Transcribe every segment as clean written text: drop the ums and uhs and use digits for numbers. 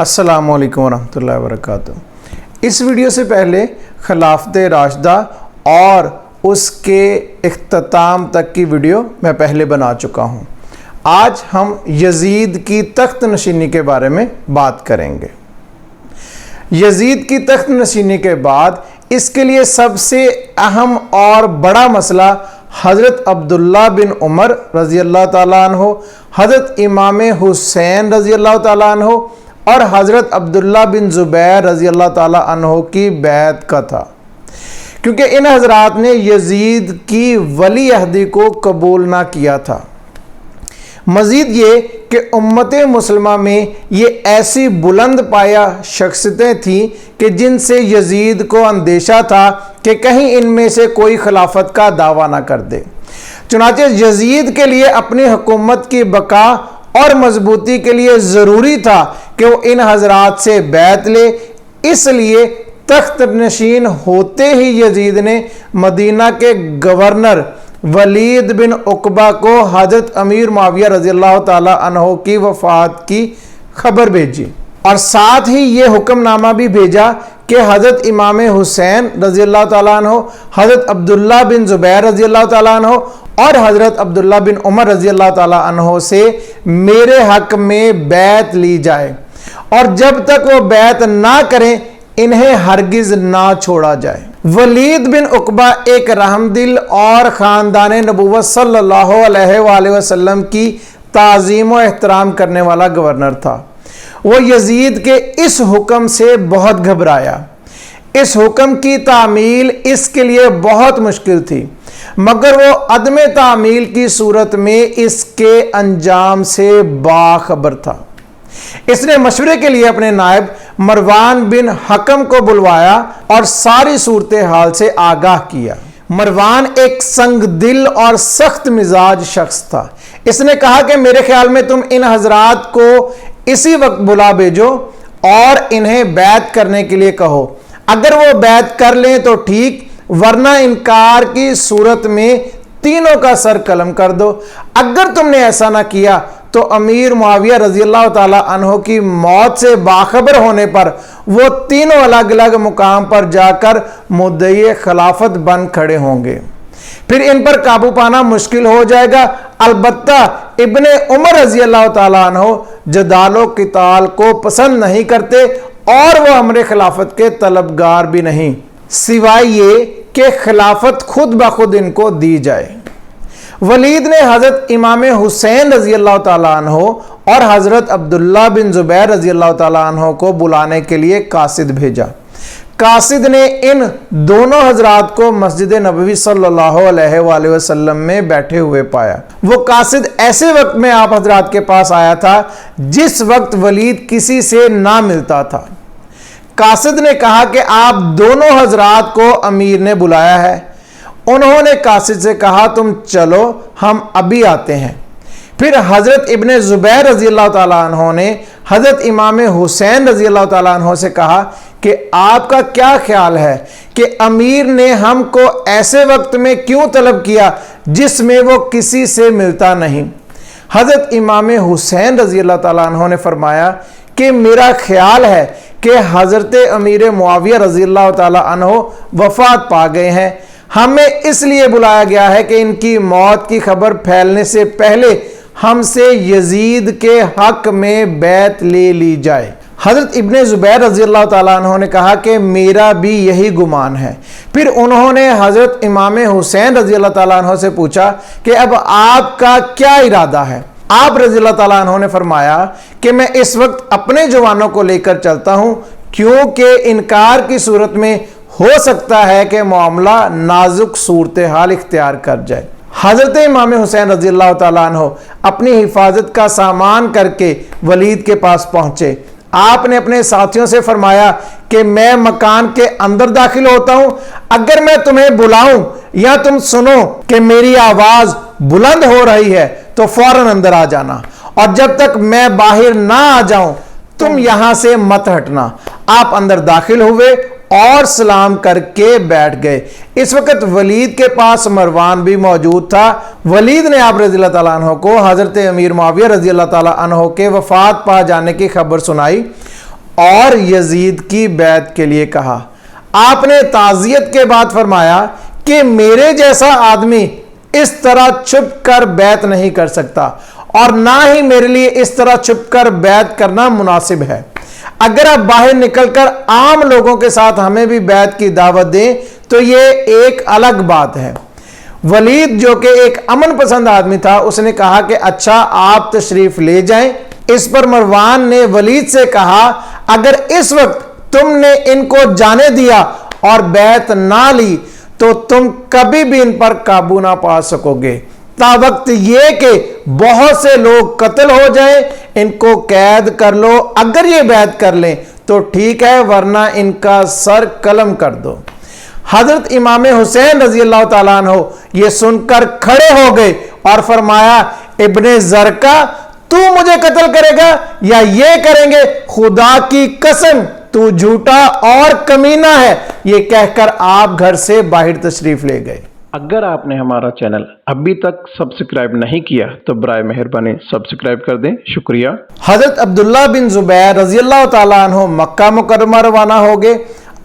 السلام علیکم ورحمۃ اللہ وبرکاتہ۔ اس ویڈیو سے پہلے خلافت راشدہ اور اس کے اختتام تک کی ویڈیو میں پہلے بنا چکا ہوں۔ آج ہم یزید کی تخت نشینی کے بارے میں بات کریں گے۔ یزید کی تخت نشینی کے بعد اس کے لیے سب سے اہم اور بڑا مسئلہ حضرت عبداللہ بن عمر رضی اللہ تعالیٰ عنہ، حضرت امام حسین رضی اللہ تعالیٰ عنہ اور حضرت عبداللہ بن زبیر رضی اللہ تعالیٰ عنہ کی بیعت کا تھا، کیونکہ ان حضرات نے یزید کی ولی عہدی کو قبول نہ کیا تھا۔ مزید یہ کہ امت مسلمہ میں یہ ایسی بلند پایہ شخصیتیں تھیں کہ جن سے یزید کو اندیشہ تھا کہ کہیں ان میں سے کوئی خلافت کا دعویٰ نہ کر دے۔ چنانچہ یزید کے لیے اپنی حکومت کی بقا اور مضبوطی کے لیے ضروری تھا کہ وہ ان حضرات سے بیعت لے۔ اس لیے تخت نشین ہوتے ہی یزید نے مدینہ کے گورنر ولید بن عقبہ کو حضرت امیر معاویہ رضی اللہ تعالیٰ عنہ کی وفات کی خبر بھیجی، اور ساتھ ہی یہ حکم نامہ بھی بھیجا کہ حضرت امام حسین رضی اللہ تعالیٰ عنہ، حضرت عبداللہ بن زبیر رضی اللہ تعالیٰ عنہ اور حضرت عبداللہ بن عمر رضی اللہ تعالیٰ عنہ سے میرے حق میں بیعت لی جائے، اور جب تک وہ بیعت نہ کریں انہیں ہرگز نہ چھوڑا جائے۔ ولید بن عقبہ ایک رحم دل اور خاندان نبوت صلی اللہ علیہ وآلہ وسلم کی تعظیم و احترام کرنے والا گورنر تھا۔ وہ یزید کے اس حکم سے بہت گھبرایا۔ اس حکم کی تعمیل اس کے لیے بہت مشکل تھی، مگر وہ عدم تعمیل کی صورت میں اس کے انجام سے باخبر تھا۔ اس نے مشورے کے لیے اپنے نائب مروان بن حکم کو بلوایا اور ساری صورتحال سے آگاہ کیا۔ مروان ایک سنگ دل اور سخت مزاج شخص تھا۔ اس نے کہا کہ میرے خیال میں تم ان حضرات کو اسی وقت بلا بھیجو اور انہیں بیعت کرنے کے لیے کہو۔ اگر وہ بیعت کر لیں تو ٹھیک، ورنہ انکار کی صورت میں تینوں کا سر قلم کر دو۔ اگر تم نے ایسا نہ کیا تو امیر معاویہ رضی اللہ تعالیٰ عنہ کی موت سے باخبر ہونے پر وہ تینوں الگ الگ مقام پر جا کر مدعی خلافت بن کھڑے ہوں گے، پھر ان پر قابو پانا مشکل ہو جائے گا۔ البتہ ابن عمر رضی اللہ تعالیٰ عنہ جدال و قتال کو پسند نہیں کرتے اور وہ امر خلافت کے طلبگار بھی نہیں، سوائے یہ کہ خلافت خود بخود ان کو دی جائے۔ ولید نے حضرت امام حسین رضی اللہ تعالیٰ عنہ اور حضرت عبداللہ بن زبیر رضی اللہ تعالیٰ عنہ کو بلانے کے لیے قاصد بھیجا۔ قاصد نے ان دونوں حضرات کو مسجد نبوی صلی اللہ علیہ وآلہ وسلم میں بیٹھے ہوئے پایا۔ وہ قاصد ایسے وقت میں آپ حضرات کے پاس آیا تھا جس وقت ولید کسی سے نہ ملتا تھا۔ قاصد نے کہا کہ آپ دونوں حضرات کو امیر نے بلایا ہے۔ انہوں نے قاصد سے کہا تم چلو، ہم ابھی آتے ہیں۔ پھر حضرت ابن زبیر رضی اللہ تعالیٰ عنہ نے حضرت امام حسین رضی اللہ تعالیٰ عنہ سے کہا کہ آپ کا کیا خیال ہے کہ امیر نے ہم کو ایسے وقت میں کیوں طلب کیا جس میں وہ کسی سے ملتا نہیں؟ حضرت امام حسین رضی اللہ تعالیٰ عنہ نے فرمایا کہ میرا خیال ہے کہ حضرت امیر معاویہ رضی اللہ تعالیٰ عنہ وفات پا گئے ہیں، ہمیں اس لیے بلایا گیا ہے کہ ان کی موت کی خبر پھیلنے سے پہلے ہم سے یزید کے حق میں بیعت لے لی جائے۔ حضرت ابن زبیر رضی اللہ تعالیٰ عنہ نے کہا کہ میرا بھی یہی گمان ہے۔ پھر انہوں نے حضرت امام حسین رضی اللہ تعالیٰ عنہ سے پوچھا کہ اب آپ کا کیا ارادہ ہے؟ آپ رضی اللہ تعالیٰ عنہ نے فرمایا کہ میں اس وقت اپنے جوانوں کو لے کر چلتا ہوں، کیونکہ انکار کی صورت میں ہو سکتا ہے کہ معاملہ نازک صورتحال اختیار کر جائے۔ حضرت امام حسین رضی اللہ تعالیٰ عنہ اپنی حفاظت کا سامان کر کے ولید کے پاس پہنچے۔ آپ نے اپنے ساتھیوں سے فرمایا کہ میں مکان کے اندر داخل ہوتا ہوں، اگر میں تمہیں بلاؤں یا تم سنو کہ میری آواز بلند ہو رہی ہے تو فوراً اندر آ جانا، اور جب تک میں باہر نہ آ جاؤں تم یہاں سے مت ہٹنا۔ آپ اندر داخل ہوئے اور سلام کر کے بیٹھ گئے۔ اس وقت ولید کے پاس مروان بھی موجود تھا۔ ولید نے آپ رضی اللہ تعالیٰ عنہ کو حضرت امیر معاویہ رضی اللہ تعالیٰ عنہ کے وفات پا جانے کی خبر سنائی اور یزید کی بیعت کے لیے کہا۔ آپ نے تعزیت کے بعد فرمایا کہ میرے جیسا آدمی اس طرح چھپ کر بیعت نہیں کر سکتا اور نہ ہی میرے لیے اس طرح چھپ کر بیعت کرنا مناسب ہے۔ اگر آپ باہر نکل کر عام لوگوں کے ساتھ ہمیں بھی بیعت کی دعوت دیں تو یہ ایک الگ بات ہے۔ ولید جو کہ ایک امن پسند آدمی تھا، اس نے کہا کہ اچھا آپ تشریف لے جائیں۔ اس پر مروان نے ولید سے کہا اگر اس وقت تم نے ان کو جانے دیا اور بیعت نہ لی تو تم کبھی بھی ان پر قابو نہ پا سکو گے، تا وقت یہ کہ بہت سے لوگ قتل ہو جائیں، ان کو قید کر لو، اگر یہ بیعت کر لیں تو ٹھیک ہے ورنہ ان کا سر قلم کر دو۔ حضرت امام حسین رضی اللہ تعالیٰ عنہ یہ سن کر کھڑے ہو گئے اور فرمایا ابن زرکا تو مجھے قتل کرے گا یا یہ کریں گے؟ خدا کی قسم تو جھوٹا اور کمینہ ہے، یہ کہہ کر آپ گھر سے باہر تشریف لے گئے۔ اگر آپ نے ہمارا چینل ابھی تک سبسکرائب نہیں کیا تو برائے مہربانی سبسکرائب کر دیں، شکریہ۔ حضرت عبداللہ بن زبیر رضی اللہ تعالیٰ عنہ مکہ مکرمہ روانہ ہو گئے۔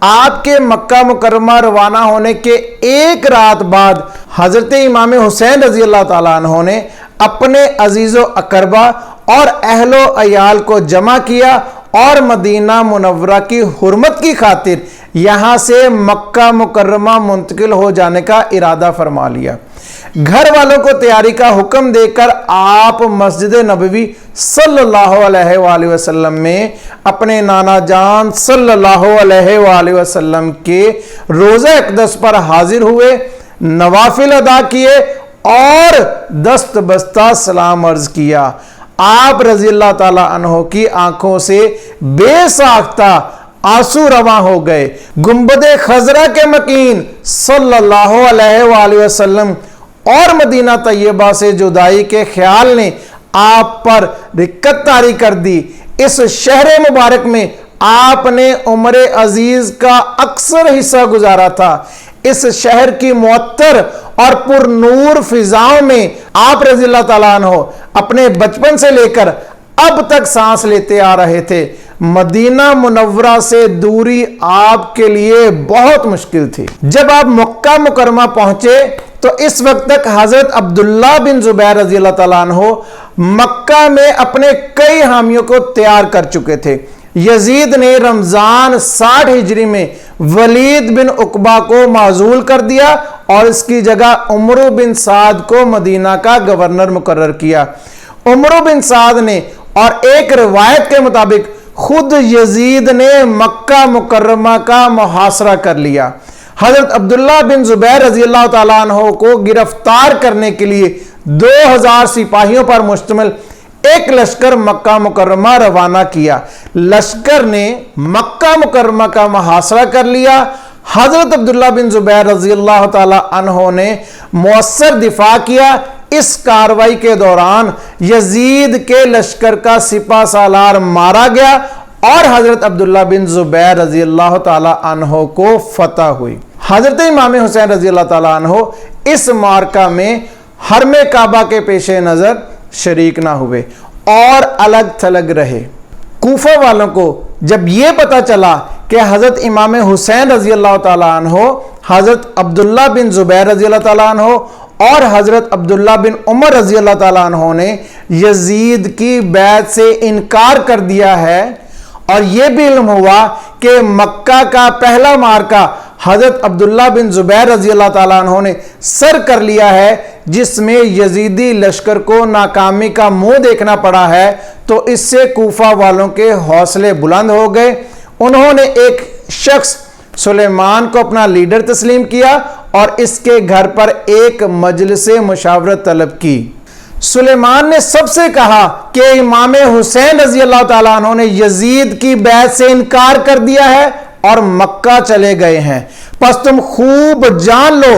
آپ کے مکہ مکرمہ روانہ ہونے کے ایک رات بعد حضرت امام حسین رضی اللہ تعالیٰ عنہ نے اپنے عزیز و اقربا اور اہل و عیال کو جمع کیا اور مدینہ منورہ کی حرمت کی خاطر یہاں سے مکہ مکرمہ منتقل ہو جانے کا ارادہ فرما لیا۔ گھر والوں کو تیاری کا حکم دے کر آپ مسجد نبوی صلی اللہ علیہ وآلہ وسلم میں اپنے نانا جان صلی اللہ علیہ وآلہ وسلم کے روضہ اقدس پر حاضر ہوئے، نوافل ادا کیے اور دست بستہ سلام عرض کیا۔ آپ رضی اللہ تعالیٰ عنہ کی آنکھوں سے بے ساختہ آنسو رواں ہو گئے۔ گنبد خضرا کے مکین صلی اللہ علیہ وآلہ وسلم اور مدینہ طیبہ سے جدائی کے خیال نے آپ پر رقت طاری کر دی۔ اس شہر مبارک میں آپ نے عمر عزیز کا اکثر حصہ گزارا تھا۔ اس شہر کی معطر اور پر نور فضاؤں میں آپ رضی اللہ تعالیٰ عنہ اپنے بچپن سے لے کر اب تک سانس لیتے آ رہے تھے۔ مدینہ منورہ سے دوری آپ کے لیے بہت مشکل تھی۔ جب آپ مکہ مکرمہ پہنچے تو اس وقت تک حضرت عبداللہ بن زبیر رضی اللہ تعالیٰ عنہ مکہ میں اپنے کئی حامیوں کو تیار کر چکے تھے۔ یزید نے رمضان 60 ہجری میں ولید بن عقبہ کو معزول کر دیا اور اس کی جگہ عمرو بن سعد کو مدینہ کا گورنر مقرر کیا۔ عمرو بن سعد نے اور ایک روایت کے مطابق خود یزید نے مکہ مکرمہ کا محاصرہ کر لیا۔ حضرت عبداللہ بن زبیر رضی اللہ تعالیٰ عنہ کو گرفتار کرنے کے لیے 2000 سپاہیوں پر مشتمل ایک لشکر مکہ مکرمہ روانہ کیا۔ لشکر نے مکہ مکرمہ کا محاصرہ کر لیا۔ حضرت عبداللہ بن زبیر رضی اللہ تعالیٰ عنہ نے مؤثر دفاع کیا۔ اس کاروائی کے دوران یزید کے لشکر کا سپہ سالار مارا گیا اور حضرت عبداللہ بن زبیر رضی اللہ تعالیٰ عنہ کو فتح ہوئی۔ حضرت امام حسین رضی اللہ تعالیٰ عنہ اس معرکہ میں حرم کعبہ کے پیش نظر شریک نہ ہوئے اور الگ تھلگ رہے۔ کوفہ والوں کو جب یہ پتا چلا کہ حضرت امام حسین رضی اللہ تعالیٰ عنہ، حضرت عبداللہ بن زبیر رضی اللہ تعالیٰ عنہ اور حضرت عبداللہ بن عمر رضی اللہ تعالیٰ عنہ نے یزید کی بیعت سے انکار کر دیا ہے، اور یہ بھی علم ہوا کہ مکہ کا پہلا معرکہ حضرت عبداللہ بن زبیر رضی اللہ تعالیٰ عنہ نے سر کر لیا ہے، جس میں یزیدی لشکر کو ناکامی کا منہ دیکھنا پڑا ہے، تو اس سے کوفہ والوں کے حوصلے بلند ہو گئے۔ انہوں نے ایک شخص سلیمان کو اپنا لیڈر تسلیم کیا اور اس کے گھر پر ایک مجلس مشاورت طلب کی۔ سلیمان نے سب سے کہا کہ امام حسین رضی اللہ تعالیٰ عنہ نے یزید کی بیعت سے انکار کر دیا ہے اور مکہ چلے گئے ہیں، پس تم خوب جان لو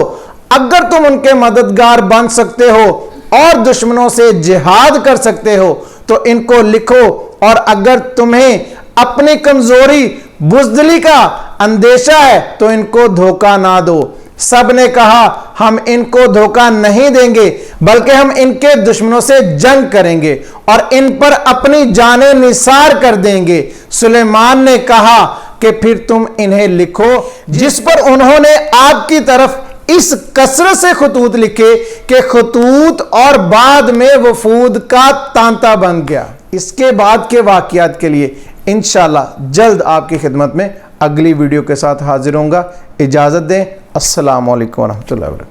اگر تم ان کے مددگار بن سکتے ہو اور دشمنوں سے جہاد کر سکتے ہو تو ان کو لکھو، اور اگر تمہیں اپنی کمزوری بزدلی کا اندیشہ ہے تو ان کو دھوکہ نہ دو۔ سب نے کہا ہم ان کو دھوکہ نہیں دیں گے بلکہ ہم ان کے دشمنوں سے جنگ کریں گے اور ان پر اپنی جانیں نثار کر دیں گے۔ سلیمان نے کہا کہ پھر تم انہیں لکھو، جس پر انہوں نے آپ کی طرف اس کثرت سے خطوط لکھے کہ خطوط اور بعد میں وفود کا تانتا بن گیا۔ اس کے بعد کے واقعات کے لیے انشاءاللہ جلد آپ کی خدمت میں اگلی ویڈیو کے ساتھ حاضر ہوں گا۔ اجازت دیں، السلام علیکم ورحمۃ اللہ وبرکاتہ۔